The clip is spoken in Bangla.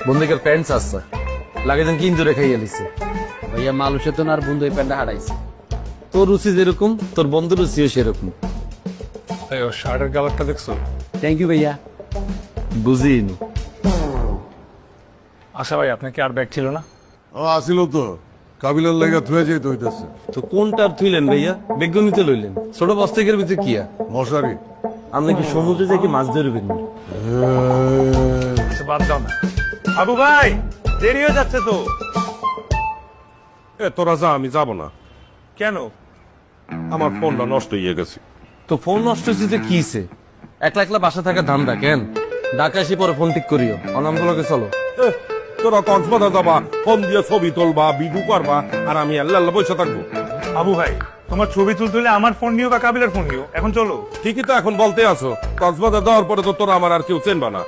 বন্ধুকের প্যান্টস আছে লাগে যেন কি ইঞ্জুরে খাইয়ে লিছে। ভাইয়া মানুষের তো না আর বন্ধু এই প্যান্টটা হারাইছে। তোর রুচি যেরকম তোর বন্ধুর রুচিও সেরকম। এই ওর শার্টের কালারটা দেখছো? থ্যাংক ইউ ভাইয়া। বুঝিনি। আশা ভাই আপনার কি আর ব্যাগ ছিল না? ও আসিল তো, কাবিলার লেগে থুয়ে যেতে হইতেছে। তো কোনটা তুইলেন ভাইয়া? বেগুনিতে লইলেন ছোট বস্তিকের ভিতরে কিয়া মশারি আপনি কি সমুদ্রে থেকে মাছ ধরবেন? আচ্ছা, বাদ দাও না। আবু ভাই দেরি হয়ে যাচ্ছে তো। তোরা যা, আমি যাব না। কেন? আমার ফোনটা নষ্ট হয়ে গেছে। তো ফোন নষ্ট হয়েছে যে কি হইছে? একলা একলা বাসা থাকা ধান্দা কেন? ঢাকা এসে পরে ফোন ঠিক করিও, অনামগুলোকে চলো। তোরা কক্সবাজার যাবা, ফোন দিয়ে ছবি তুলবা, ভিডিও করবা, আর আমি আল্লাহ আল্লাহ বসে থাকবো। আবু ভাই তোমার ছবি তুলতে হলে আমার ফোন নিও বা কাবিলার ফোন নিও, এখন চলো। ঠিকই তো এখন বলতে আছো, কক্সবাজার যাওয়ার পরে তো তোরা আমার আর কেউ চেনবা না।